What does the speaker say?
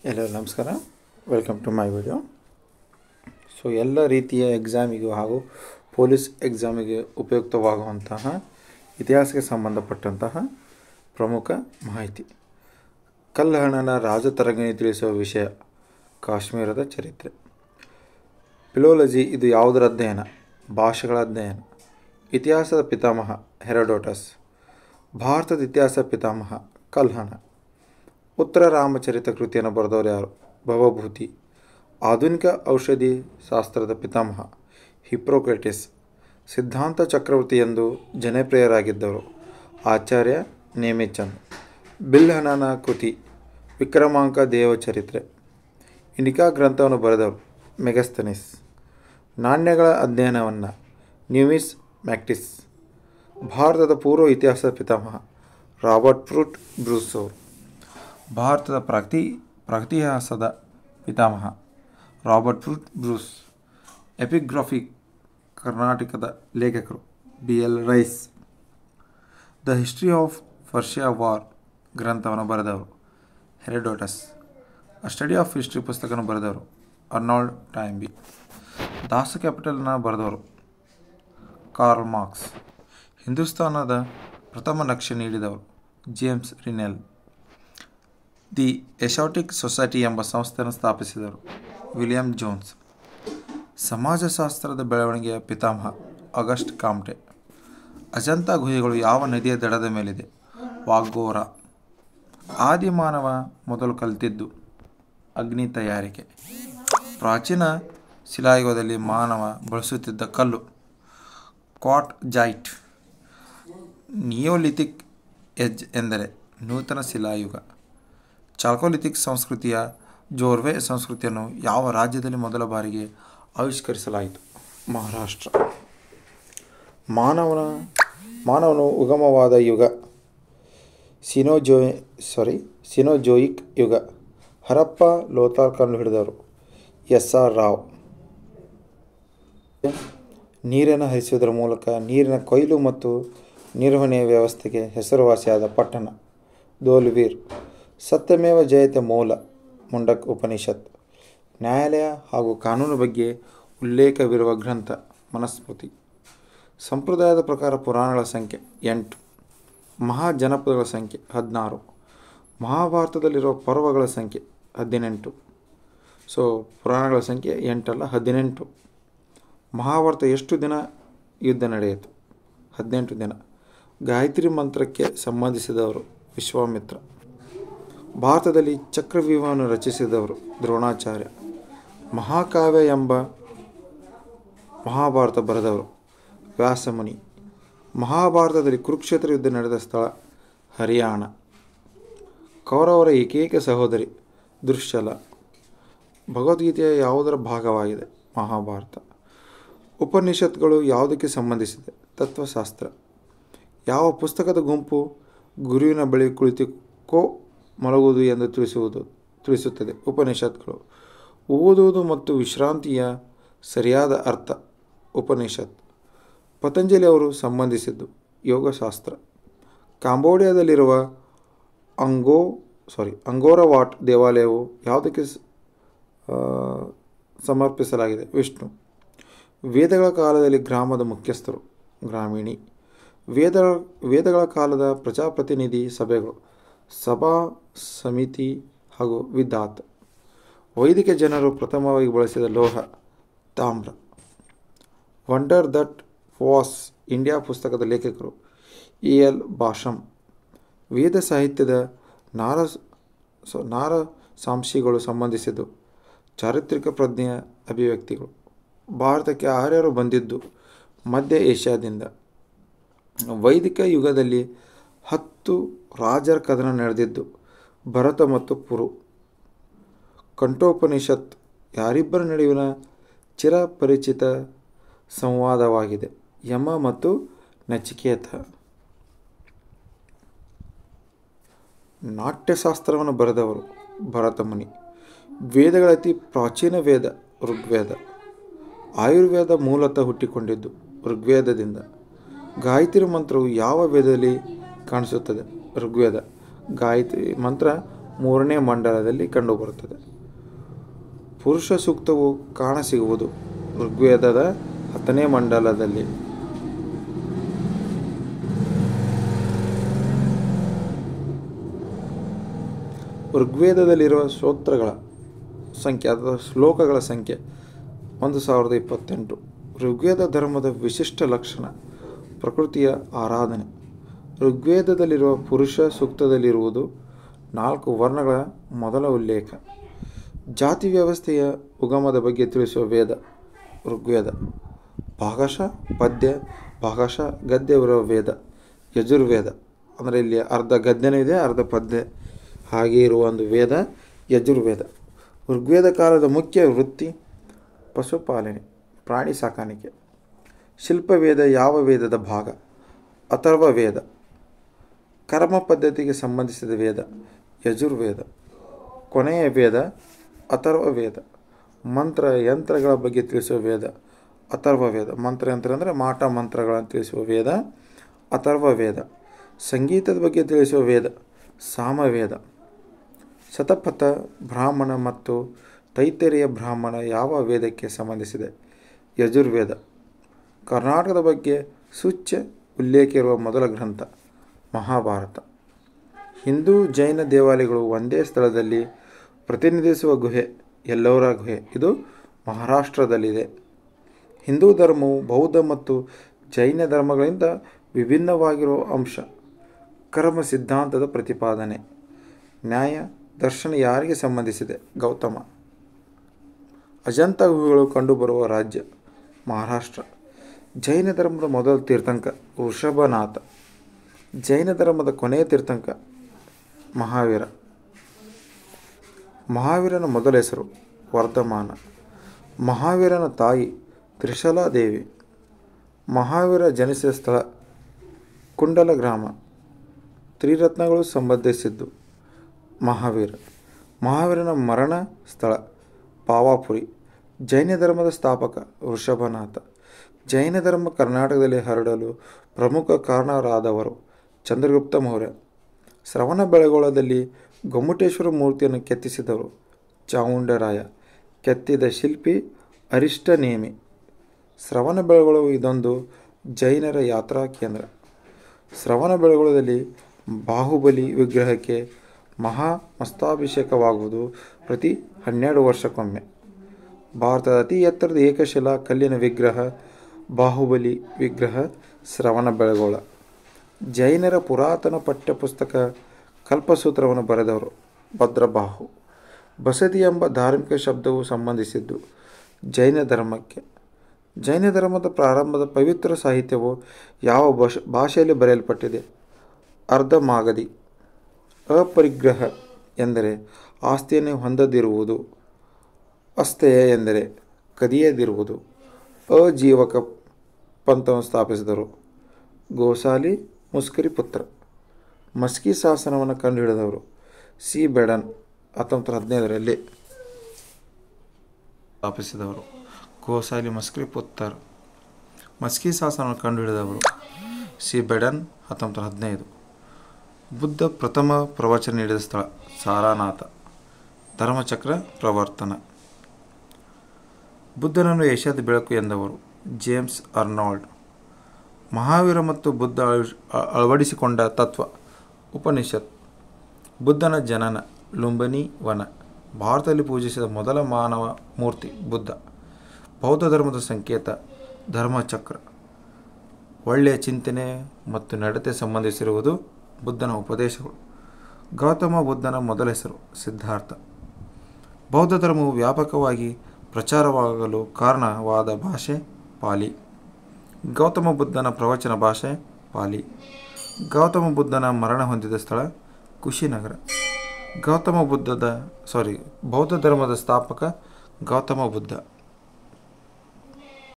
ಎಲ್ಲರೂ ನಮಸ್ಕಾರ. Welcome to my video. So ಎಲ್ಲ ರೀತಿಯ ಎಕ್ಸಾಮಿಗೂ ಹಾಗೂ ಪೊಲೀಸ್ ಎಕ್ಸಾಮಿಗೆ ಉಪಯುಕ್ತವಾಗುವಂತಹ ಇತಿಹಾಸಕ್ಕೆ ಸಂಬಂಧಪಟ್ಟಂತಹ ಪ್ರಮುಖ ಮಾಹಿತಿ. ಕಲ್ಲಹಣ್ಣನ ರಾಜತರಂಗಿಣಿ ತಿಳಿಸುವ ವಿಷಯ ಕಾಶ್ಮೀರದ ಚರಿತ್ರೆ. ಫಿಲೋಲಜಿ ಇದು ಯಾವುದರ ಅಧ್ಯಯನ? ಭಾಷೆಗಳ ಅಧ್ಯಯನ. ಇತಿಹಾಸದ ಪಿತಾಮಹ ಹೆರೋಡೋಟಸ್. ಭಾರತದ ಇತಿಹಾಸ ಪಿತಾಮಹ ಕಲ್ಹಣ. ಉತ್ತರ ರಾಮಚರಿತ ಕೃತಿಯನ್ನು ಬರೆದವರು ಯಾರು? ಭವಭೂತಿ. ಆಧುನಿಕ ಔಷಧಿ ಶಾಸ್ತ್ರದ ಪಿತಾಮಹ ಹಿಪ್ಪೋಕ್ರೇಟಿಸ್. ಸಿದ್ಧಾಂತ ಚಕ್ರವರ್ತಿ ಎಂದು ಜನಪ್ರಿಯರಾಗಿದ್ದವರು ಆಚಾರ್ಯ ನೇಮಿಚಂದ್. ಬಿಲ್ಹಣನ ಕೃತಿ ವಿಕ್ರಮಾಂಕ ದೇವಚರಿತ್ರೆ. ಇಂಡಿಕಾ ಗ್ರಂಥವನ್ನು ಬರೆದವರು ಮೆಗಸ್ತನಿಸ್. ನಾಣ್ಯಗಳ ಅಧ್ಯಯನವನ್ನು ನ್ಯೂಮಿಸ್ ಮ್ಯಾಕ್ಟಿಸ್. ಭಾರತದ ಪೂರ್ವ ಇತಿಹಾಸದ ಪಿತಾಮಹ ರಾಬರ್ಟ್ ಫ್ರೂಟ್ ಬ್ರೂಸೋ. ಭಾರತದ ಪ್ರಾಗತಿಹಾಸದ ಪಿತಾಮಹ ರಾಬರ್ಟ್ ಫ್ರೂಟ್ ಬ್ರೂಸ್. ಎಪಿಗ್ರಾಫಿ ಕರ್ನಾಟಕದ ಲೇಖಕರು BL Rice. The history of Persia war ಗ್ರಂಥವನ್ನು ಬರೆದವರು ಹೆರೋಡೋಟಸ್. ಸ್ಟಡಿ ಆಫ್ ಹಿಸ್ಟ್ರಿ ಪುಸ್ತಕವನ್ನು ಬರೆದವರು ಅರ್ನಾಲ್ಡ್ ಟಾಯಿಂಬಿ. ದಾಸ ಕ್ಯಾಪಿಟಲ್ನ ಬರೆದವರು ಕಾರ್ಲ್ ಮಾರ್ಕ್ಸ್. ಹಿಂದೂಸ್ತಾನದ ಪ್ರಥಮ ನಕ್ಷೆ ನೀಡಿದವರು ಜೇಮ್ಸ್ ರಿನೆಲ್. ದಿ ಏಷ್ಯಾಟಿಕ್ ಸೊಸೈಟಿ ಎಂಬ ಸಂಸ್ಥೆಯನ್ನು ಸ್ಥಾಪಿಸಿದರು ವಿಲಿಯಂ ಜೋನ್ಸ್. ಸಮಾಜಶಾಸ್ತ್ರದ ಬೆಳವಣಿಗೆಯ ಪಿತಾಮಹ ಆಗಸ್ಟ್ ಕಾಮ್ಟೆ. ಅಜಂತಾ ಗುಹೆಗಳು ಯಾವ ನದಿಯ ದಡದ ಮೇಲಿದೆ? ವಾಘೋರ. ಆದಿಮಾನವ ಮೊದಲು ಕಲಿತಿದ್ದು ಅಗ್ನಿ ತಯಾರಿಕೆ. ಪ್ರಾಚೀನ ಶಿಲಾಯುಗದಲ್ಲಿ ಮಾನವ ಬಳಸುತ್ತಿದ್ದ ಕಲ್ಲು ಕ್ವಾರ್ಟ್ಜೈಟ್. ನಿಯೋಲಿಥಿಕ್ ಏಜ್ ಎಂದರೆ ನೂತನ ಶಿಲಾಯುಗ. ಚಾಲ್ಕೋಲಿಥಿಕ್ ಸಂಸ್ಕೃತಿಯ ಜೋರ್ವೆ ಸಂಸ್ಕೃತಿಯನ್ನು ಯಾವ ರಾಜ್ಯದಲ್ಲಿ ಮೊದಲ ಬಾರಿಗೆ ಆವಿಷ್ಕರಿಸಲಾಯಿತು? ಮಹಾರಾಷ್ಟ್ರ. ಮಾನವನು ಉಗಮವಾದ ಯುಗ ಸಿನೋಜೋಯಿಕ್ ಯುಗ. ಹರಪ್ಪ ಲೋಥಾಲ್ ಕಂಡುಹಿಡಿದವರು SR ರಾವ್. ನೀರನ್ನು ಹರಿಸುವುದರ ಮೂಲಕ ನೀರಿನ ಕೊಯ್ಲು ಮತ್ತು ನಿರ್ವಹಣೆಯ ವ್ಯವಸ್ಥೆಗೆ ಹೆಸರುವಾಸಿಯಾದ ಪಟ್ಟಣ ಧೋಲ್ವೀರ್. ಸತ್ಯಮೇವ ಜಯತೆ ಮೂಲ ಮುಂಡಕ್ ಉಪನಿಷತ್. ನ್ಯಾಯಾಲಯ ಹಾಗೂ ಕಾನೂನು ಬಗ್ಗೆ ಉಲ್ಲೇಖವಿರುವ ಗ್ರಂಥ ಮನುಸ್ಮೃತಿ. ಸಂಪ್ರದಾಯದ ಪ್ರಕಾರ ಪುರಾಣಗಳ ಸಂಖ್ಯೆ 8. ಮಹಾಜನಪದಗಳ ಸಂಖ್ಯೆ 16. ಮಹಾಭಾರತದಲ್ಲಿರುವ ಪರ್ವಗಳ ಸಂಖ್ಯೆ 18. ಸೊ ಪುರಾಣಗಳ ಸಂಖ್ಯೆ 8 ಅಲ್ಲ 18. ಮಹಾಭಾರತ ಎಷ್ಟು ದಿನ ಯುದ್ಧ ನಡೆಯಿತು? 18 ದಿನ. ಗಾಯತ್ರಿ ಮಂತ್ರಕ್ಕೆ ಸಂಬಂಧಿಸಿದವರು ವಿಶ್ವಾಮಿತ್ರ. ಭಾರತದಲ್ಲಿ ಚಕ್ರವ್ಯೂಹವನ್ನು ರಚಿಸಿದವರು ದ್ರೋಣಾಚಾರ್ಯ. ಮಹಾಕಾವ್ಯ ಎಂಬ ಮಹಾಭಾರತ ಬರೆದವರು ವ್ಯಾಸಮುನಿ. ಮಹಾಭಾರತದಲ್ಲಿ ಕುರುಕ್ಷೇತ್ರ ಯುದ್ಧ ನಡೆದ ಸ್ಥಳ ಹರಿಯಾಣ. ಕೌರವರ ಏಕೈಕ ಸಹೋದರಿ ದುಶ್ಶಲ. ಭಗವದ್ಗೀತೆಯ ಯಾವುದರ ಭಾಗವಾಗಿದೆ? ಮಹಾಭಾರತ. ಉಪನಿಷತ್ಗಳು ಯಾವುದಕ್ಕೆ ಸಂಬಂಧಿಸಿದೆ? ತತ್ವಶಾಸ್ತ್ರ. ಯಾವ ಪುಸ್ತಕದ ಗುಂಪು ಗುರುವಿನ ಬಳಿ ಕುಳಿತುಕೋ ಮಲಗುವುದು ಎಂದು ತಿಳಿಸುತ್ತದೆ? ಉಪನಿಷತ್ಗಳು. ಓದುವುದು ಮತ್ತು ವಿಶ್ರಾಂತಿಯ ಸರಿಯಾದ ಅರ್ಥ ಉಪನಿಷತ್. ಪತಂಜಲಿ ಅವರು ಸಂಬಂಧಿಸಿದ್ದು ಯೋಗಶಾಸ್ತ್ರ. ಕಾಂಬೋಡಿಯಾದಲ್ಲಿರುವ ಅಂಗೋರವಾಟ್ ದೇವಾಲಯವು ಯಾವುದಕ್ಕೆ ಸಮರ್ಪಿಸಲಾಗಿದೆ? ವಿಷ್ಣು. ವೇದಗಳ ಕಾಲದಲ್ಲಿ ಗ್ರಾಮದ ಮುಖ್ಯಸ್ಥರು ಗ್ರಾಮೀಣಿ. ವೇದಗಳ ಕಾಲದ ಪ್ರಜಾಪ್ರತಿನಿಧಿ ಸಭೆಗಳು ಸಭಾ ಸಮಿತಿ ಹಾಗೂ ವಿಧಾತ್. ವೈದಿಕ ಜನರು ಪ್ರಥಮವಾಗಿ ಬಳಸಿದ ಲೋಹ ತಾಮ್ರ. ವಂಡರ್ ದಟ್ ವಾಸ್ ಇಂಡಿಯಾ ಪುಸ್ತಕದ ಲೇಖಕರು EL ಭಾಷಂ. ವೇದ ಸಾಹಿತ್ಯದ ನಾರಸಾಂಶಿಗಳು ಸಂಬಂಧಿಸಿದ್ದು ಚಾರಿತ್ರಿಕ ಪ್ರಜ್ಞೆಯ ಅಭಿವ್ಯಕ್ತಿಗಳು. ಭಾರತಕ್ಕೆ ಆರ್ಯರು ಬಂದಿದ್ದು ಮಧ್ಯ ಏಷ್ಯಾದಿಂದ. ವೈದಿಕ ಯುಗದಲ್ಲಿ 10 ರಾಜರ ಕದನ ನಡೆದಿದ್ದು ಭರತ ಮತ್ತು ಪುರು. ಕಂಠೋಪನಿಷತ್ ಯಾರಿಬ್ಬರ ನಡುವಿನ ಚಿರಪರಿಚಿತ ಸಂವಾದವಾಗಿದೆ? ಯಮ ಮತ್ತು ನಚಿಕೇತ. ನಾಟ್ಯಶಾಸ್ತ್ರವನ್ನು ಬರೆದವರು ಭರತಮುನಿ. ವೇದಗಳ ಅತಿ ಪ್ರಾಚೀನ ವೇದ ಋಗ್ವೇದ. ಆಯುರ್ವೇದ ಮೂಲತಃ ಹುಟ್ಟಿಕೊಂಡಿದ್ದು ಋಗ್ವೇದದಿಂದ. ಗಾಯತ್ರಿ ಮಂತ್ರವು ಯಾವ ವೇದದಲ್ಲಿ ಕಾಣಿಸುತ್ತದೆ? ಋಗ್ವೇದ. ಗಾಯತ್ರಿ ಮಂತ್ರ 3ನೇ ಮಂಡಲದಲ್ಲಿ ಕಂಡುಬರುತ್ತದೆ. ಪುರುಷ ಸೂಕ್ತವು ಕಾಣಸಿಗುವುದು ಋಗ್ವೇದದ 10ನೇ ಮಂಡಲದಲ್ಲಿ. ಋಗ್ವೇದದಲ್ಲಿರುವ ಸ್ತೋತ್ರಗಳ ಸಂಖ್ಯೆ ಅಥವಾ ಶ್ಲೋಕಗಳ ಸಂಖ್ಯೆ 1028. ಋಗ್ವೇದ ಧರ್ಮದ ವಿಶಿಷ್ಟ ಲಕ್ಷಣ ಪ್ರಕೃತಿಯ ಆರಾಧನೆ. ಋಗ್ವೇದದಲ್ಲಿರುವ ಪುರುಷ ಸೂಕ್ತದಲ್ಲಿರುವುದು 4 ವರ್ಣಗಳ ಮೊದಲ ಉಲ್ಲೇಖ. ಜಾತಿ ವ್ಯವಸ್ಥೆಯ ಉಗಮದ ಬಗ್ಗೆ ತಿಳಿಸುವ ವೇದ ಋಗ್ವೇದ. ಭಾಗಶಃ ಪದ್ಯ ಭಾಗಶಃ ಗದ್ಯವಿರುವ ವೇದ ಯಜುರ್ವೇದ. ಅಂದರೆ ಇಲ್ಲಿ ಅರ್ಧ ಗದ್ಯನೂ ಇದೆ, ಅರ್ಧ ಪದ್ಯ ಹಾಗೆ ಇರುವ ಒಂದು ವೇದ ಯಜುರ್ವೇದ. ಋಗ್ವೇದ ಕಾಲದ ಮುಖ್ಯ ವೃತ್ತಿ ಪಶುಪಾಲನೆ, ಪ್ರಾಣಿ ಸಾಕಾಣಿಕೆ. ಶಿಲ್ಪವೇದ ಯಾವ ವೇದದ ಭಾಗ? ಅಥರ್ವ ವೇದ. ಕರ್ಮ ಪದ್ಧತಿಗೆ ಸಂಬಂಧಿಸಿದ ವೇದ ಯಜುರ್ವೇದ. ಕೊನೆಯ ವೇದ ಅಥರ್ವ ವೇದ. ಮಂತ್ರ ಯಂತ್ರಗಳ ಬಗ್ಗೆ ತಿಳಿಸುವ ವೇದ ಅಥರ್ವ ವೇದ. ಮಂತ್ರಯಂತ್ರ ಅಂದರೆ ಮಾಟ ಮಂತ್ರಗಳನ್ನು ತಿಳಿಸುವ ವೇದ ಅಥರ್ವ ವೇದ. ಸಂಗೀತದ ಬಗ್ಗೆ ತಿಳಿಸುವ ವೇದ ಸಾಮವೇದ. ಶತಪಥ ಬ್ರಾಹ್ಮಣ ಮತ್ತು ತೈತರಿಯ ಬ್ರಾಹ್ಮಣ ಯಾವ ವೇದಕ್ಕೆ ಸಂಬಂಧಿಸಿದೆ? ಯಜುರ್ವೇದ. ಕರ್ನಾಟಕದ ಬಗ್ಗೆ ಸೂಚ್ಯ ಉಲ್ಲೇಖ ಇರುವ ಮೊದಲ ಗ್ರಂಥ ಮಹಾಭಾರತ. ಹಿಂದೂ ಜೈನ ದೇವಾಲಯಗಳು ಒಂದೇ ಸ್ಥಳದಲ್ಲಿ ಪ್ರತಿನಿಧಿಸುವ ಗುಹೆ ಎಲ್ಲೋರ ಗುಹೆ. ಇದು ಮಹಾರಾಷ್ಟ್ರದಲ್ಲಿದೆ. ಹಿಂದೂ ಧರ್ಮವು ಬೌದ್ಧ ಮತ್ತು ಜೈನ ಧರ್ಮಗಳಿಂದ ವಿಭಿನ್ನವಾಗಿರುವ ಅಂಶ ಕರ್ಮ ಸಿದ್ಧಾಂತದ ಪ್ರತಿಪಾದನೆ. ನ್ಯಾಯ ದರ್ಶನ ಯಾರಿಗೆ ಸಂಬಂಧಿಸಿದೆ? ಗೌತಮ. ಅಜಂತ ಗುಹೆಗಳು ಕಂಡುಬರುವ ರಾಜ್ಯ ಮಹಾರಾಷ್ಟ್ರ. ಜೈನ ಧರ್ಮದ ಮೊದಲ ತೀರ್ಥಂಕರ ವೃಷಭನಾಥ. ಜೈನ ಧರ್ಮದ ಕೊನೆಯ ತೀರ್ಥಂಕರ ಮಹಾವೀರ. ಮಹಾವೀರನ ಮೊದಲ ಹೆಸರು ವರ್ಧಮಾನ. ಮಹಾವೀರನ ತಾಯಿ ತ್ರಿಶಲಾದೇವಿ. ಮಹಾವೀರ ಜನಿಸಿದ ಸ್ಥಳ ಕುಂಡಲ ಗ್ರಾಮ. ತ್ರಿರತ್ನಗಳು ಸಂಬಂಧಿಸಿದ್ದು ಮಹಾವೀರ. ಮಹಾವೀರನ ಮರಣ ಸ್ಥಳ ಪಾವಾಪುರಿ. ಜೈನ ಧರ್ಮದ ಸ್ಥಾಪಕ ವೃಷಭನಾಥ. ಜೈನ ಧರ್ಮ ಕರ್ನಾಟಕದಲ್ಲಿ ಹರಡಲು ಪ್ರಮುಖ ಕಾರಣರಾದವರು ಚಂದ್ರಗುಪ್ತ ಮೌರ್ಯ. ಶ್ರವಣಬೆಳಗೊಳದಲ್ಲಿ ಗೊಮ್ಮಟೇಶ್ವರ ಮೂರ್ತಿಯನ್ನು ಕೆತ್ತಿಸಿದವರು ಚಾವುಂಡರಾಯ. ಕೆತ್ತಿದ ಶಿಲ್ಪಿ ಅರಿಷ್ಟನೇಮಿ. ಶ್ರವಣಬೆಳಗೊಳ ಇದೊಂದು ಜೈನರ ಯಾತ್ರಾ ಕೇಂದ್ರ. ಶ್ರವಣಬೆಳಗೊಳದಲ್ಲಿ ಬಾಹುಬಲಿ ವಿಗ್ರಹಕ್ಕೆ ಮಹಾಮಸ್ತಾಭಿಷೇಕವಾಗುವುದು ಪ್ರತಿ 12 ವರ್ಷಕ್ಕೊಮ್ಮೆ. ಭಾರತದ ಅತಿ ಎತ್ತರದ ಏಕಶಿಲಾ ಕಲ್ಲಿನ ವಿಗ್ರಹ ಬಾಹುಬಲಿ ವಿಗ್ರಹ ಶ್ರವಣಬೆಳಗೊಳ. ಜೈನರ ಪುರಾತನ ಪಠ್ಯಪುಸ್ತಕ ಕಲ್ಪಸೂತ್ರವನ್ನು ಬರೆದವರು ಭದ್ರಬಾಹು. ಬಸದಿ ಎಂಬ ಧಾರ್ಮಿಕ ಶಬ್ದವು ಸಂಬಂಧಿಸಿದ್ದು ಜೈನ ಧರ್ಮಕ್ಕೆ. ಜೈನ ಧರ್ಮದ ಪ್ರಾರಂಭದ ಪವಿತ್ರ ಸಾಹಿತ್ಯವು ಯಾವ ಭಾಷೆಯಲ್ಲಿ ಬರೆಯಲ್ಪಟ್ಟಿದೆ? ಅರ್ಧಮಾಗಧಿ. ಅಪರಿಗ್ರಹ ಎಂದರೆ ಆಸ್ತಿಯನ್ನು ಹೊಂದದಿರುವುದು. ಅಸ್ಥೇಯ ಎಂದರೆ ಕದಿಯದಿರುವುದು. ಅಜೀವಕ ಪಂಥವನ್ನು ಸ್ಥಾಪಿಸಿದರು ಗೋಸಾಲಿ ಮುಸ್ಕರಿ ಪುತ್ರ. ಮಸ್ಕಿ ಶಾಸನವನ್ನು ಕಂಡುಹಿಡಿದವರು ಸಿ ಬೆಡನ್ 1915ರಲ್ಲಿ ಸ್ಥಾಪಿಸಿದವರು ಗೋಸಾಲಿ ಮುಸ್ಕರಿ ಪುತ್ರ. ಮಸ್ಕಿ ಶಾಸನವನ್ನು ಕಂಡುಹಿಡಿದವರು ಸಿ ಬೆಡನ್ 1915. ಬುದ್ಧ ಪ್ರಥಮ ಪ್ರವಚನ ನೀಡಿದ ಸ್ಥಳ ಸಾರಾನಾಥ. ಧರ್ಮಚಕ್ರ ಪ್ರವರ್ತನ. ಬುದ್ಧನನ್ನು ಏಷ್ಯಾದ ಬೆಳಕು ಎಂದವರು ಜೇಮ್ಸ್ ಅರ್ನಾಲ್ಡ್. ಮಹಾವೀರ ಮತ್ತು ಬುದ್ಧ ಅಳವಡಿಸಿಕೊಂಡ ತತ್ವ ಉಪನಿಷತ್. ಬುದ್ಧನ ಜನನ ಲುಂಬಿನಿ ವನ. ಭಾರತದಲ್ಲಿ ಪೂಜಿಸಿದ ಮೊದಲ ಮಾನವ ಮೂರ್ತಿ ಬುದ್ಧ. ಬೌದ್ಧ ಧರ್ಮದ ಸಂಕೇತ ಧರ್ಮಚಕ್ರ. ಒಳ್ಳೆಯ ಚಿಂತನೆ ಮತ್ತು ನಡತೆ ಸಂಬಂಧಿಸಿರುವುದು ಬುದ್ಧನ ಉಪದೇಶಗಳು. ಗೌತಮ ಬುದ್ಧನ ಮೊದಲ ಹೆಸರು ಸಿದ್ಧಾರ್ಥ. ಬೌದ್ಧ ಧರ್ಮವು ವ್ಯಾಪಕವಾಗಿ ಪ್ರಚಾರವಾಗಲು ಕಾರಣವಾದ ಭಾಷೆ ಪಾಲಿ. ಗೌತಮ ಬುದ್ಧನ ಪ್ರವಚನ ಭಾಷೆ ಪಾಲಿ. ಗೌತಮ ಬುದ್ಧನ ಮರಣ ಹೊಂದಿದ ಸ್ಥಳ ಕುಶಿನಗರ. ಬೌದ್ಧ ಧರ್ಮದ ಸ್ಥಾಪಕ ಗೌತಮ ಬುದ್ಧ.